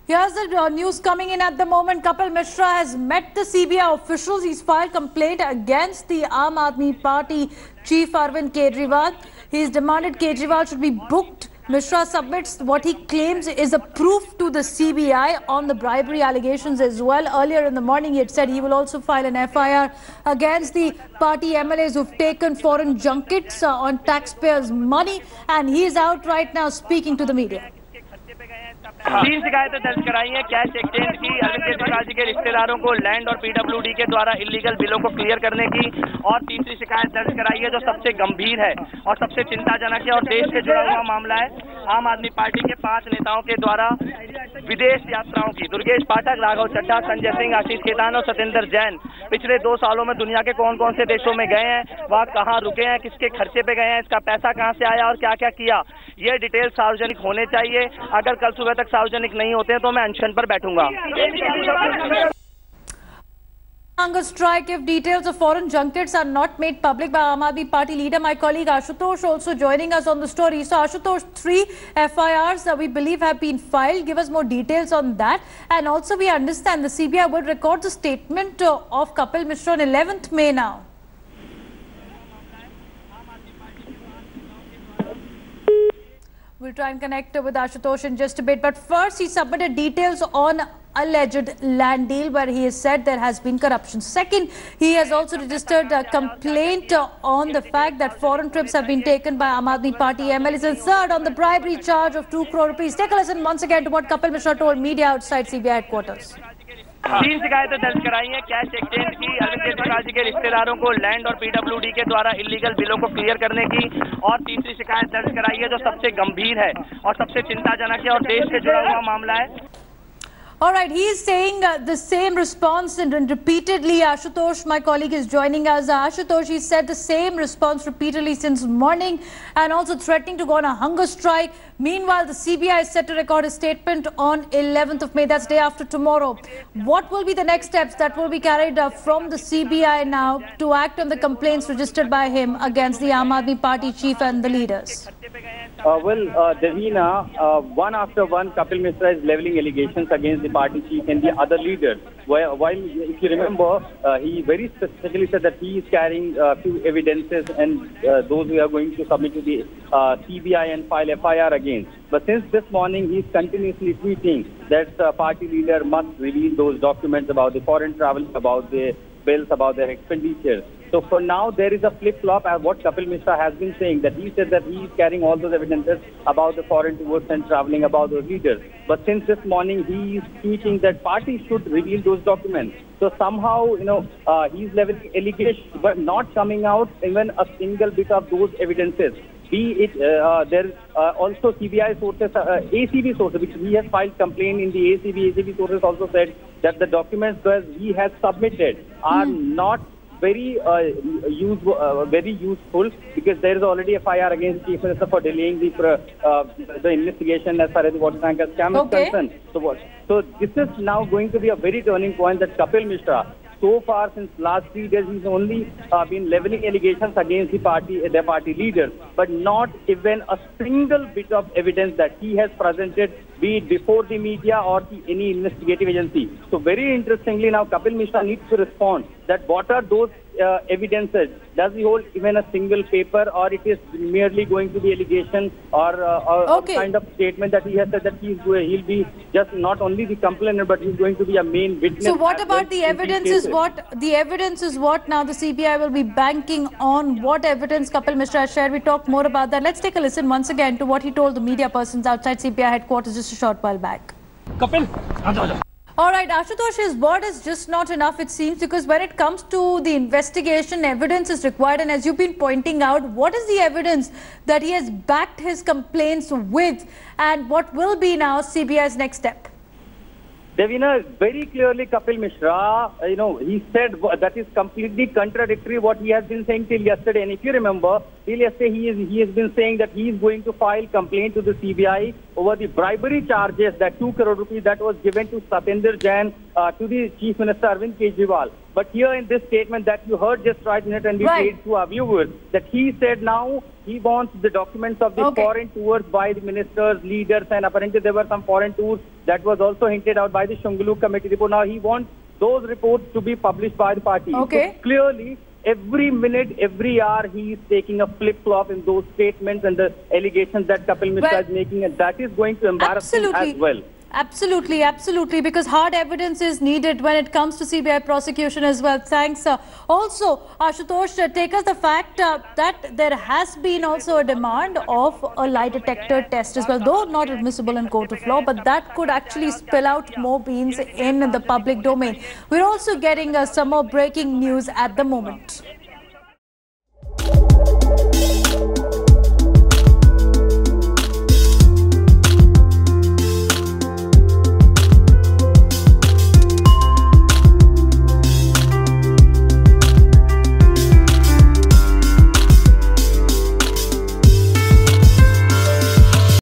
Here's the news coming in at the moment. Kapil Mishra has met the CBI officials. He's filed complaint against the Aam Aadmi Party chief Arvind Kejriwal. He's demanded Kejriwal should be booked. Mishra submits what he claims is a proof to the CBI on the bribery allegations as well. Earlier in the morning, he had said he will also file an FIR against the party MLAs who've taken foreign junkets on taxpayers' money. And he is out right now speaking to the media. 3 शिकायतें दर्ज कराई हैं cash exchange की, अरविंद केजरीवाल जी के रिश्तेदारों को land और PWD के द्वारा इलीगल बिलों को क्लियर करने की, और तीसरी शिकायत दर्ज कराई है जो सबसे गंभीर है और सबसे चिंताजनक है और देश से जुड़ा हुआ मामला है। आम आदमी पार्टी के 5 नेताओं के द्वारा विदेश यात्राओं की, दुर्गेश पाठक, राघव चड्ढा, संजय सिंह, आशीष खेतान और सत्येंद्र जैन पिछले 2 सालों में दुनिया के कौन कौन से देशों में गए हैं, वह कहाँ रुके हैं, किसके खर्चे पे गए हैं, इसका पैसा कहाँ से आया और क्या क्या किया, ये डिटेल सार्वजनिक होने चाहिए। अगर कल सुबह तक सार्वजनिक नहीं होते हैं तो मैं अनशन पर बैठूंगा। Hunger strike if details of foreign junkets are not made public by Aam Aadmi Party leader. My colleague Ashutosh also joining us on the story. So Ashutosh, 3 FIRs we believe have been filed. Give us more details on that. And also we understand the CBI will record the statement of Kapil Mishra on 11th May now. We'll try and connect with Ashutosh in just a bit. But first, he submitted details on alleged land deal where he has said there has been corruption. Second, he has also registered a complaint on the fact that foreign trips have been taken by Aam Aadmi Party MLAs. And third, on the bribery charge of 2 crore rupees. Take a listen once again to what Kapil Mishra told media outside CBI headquarters. 3 शिकायतें दर्ज कराई हैं cash exchange की, अरविंद केजरीवाल जी के रिश्तेदारों को land और PWD के द्वारा इलीगल बिलों को क्लियर करने की, और तीसरी शिकायत दर्ज कराई है जो सबसे गंभीर है और सबसे चिंताजनक है और देश से जुड़ा हुआ मामला है। All right, he is saying the same response and repeatedly. Ashutosh, my colleague, is joining us. Ashutosh, he said the same response repeatedly since morning and also threatening to go on a hunger strike. Meanwhile, the CBI is set to record a statement on 11th of May. That's day after tomorrow. What will be the next steps that will be carried from the CBI now to act on the complaints registered by him against the Aam Aadmi Party chief and the leaders? Davina, one after one, Kapil Mishra is leveling allegations against the party chief and the other leaders. While, if you remember, he very specifically said that he is carrying a few evidences and those we are going to submit to the CBI and file FIR against. But since this morning, he is continuously tweeting that the party leader must reveal those documents about the foreign travel, about the bills, about their expenditures. So for now, there is a flip-flop as what Kapil Mishra has been saying, that he said that he is carrying all those evidences about the foreign tours and traveling about those leaders. But since this morning, he is tweeting that parties should reveal those documents. So somehow, he is leveling allegations, but not coming out even a single bit of those evidences. Be it there also CBI sources, ACB sources, which he has filed complaint in the ACB. ACB sources also said that the documents that he has submitted are not very useful because there is already a FIR against the Chief Minister for delaying the investigation as far as the water tanker scam is concerned. So this is now going to be a very turning point that Kapil Mishra, so far since last 3 days, he's only been leveling allegations against their party leaders, but not even a single bit of evidence that he has presented, be it before the media or any investigative agency. So very interestingly, now Kapil Mishra needs to respond that what are those evidences? Does he hold even a single paper, or it is merely going to be allegation or kind of statement that he has said that he'll be just not only the complainant but he's going to be a main witness. So what about the evidence is what? The evidence is what now the CBI will be banking on? What evidence Kapil Mishra has shared? We talk more about that. Let's take a listen once again to what he told the media persons outside CBI headquarters just a short while back. Kapil, all right, Ashutosh, his word is just not enough, it seems, because when it comes to the investigation, evidence is required. And as you've been pointing out, what is the evidence that he has backed his complaints with, and what will be now CBI's next step? Davina, very clearly Kapil Mishra, he said that is completely contradictory what he has been saying till yesterday. And if you remember, till yesterday he has been saying that he is going to file complaint to the CBI over the bribery charges, that 2 crore rupees that was given to Satinder Jain to the Chief Minister Arvind Kejriwal. But here in this statement that you heard just right minute and we played to our viewers, that he said now he wants the documents of the foreign tours by the ministers, leaders, and apparently there were some foreign tours that was also hinted out by the Shungalu committee report. Now he wants those reports to be published by the party. So clearly, every minute, every hour, he is taking a flip-flop in those statements and the allegations that Kapil Mishra is making, and that is going to embarrass him as well. Absolutely, absolutely, because hard evidence is needed when it comes to CBI prosecution as well. Thanks. Also, Ashutosh, take us the fact that there has been also a demand of a lie detector test as well, though not admissible in court of law, but that could actually spill out more beans in the public domain. We're also getting some more breaking news at the moment.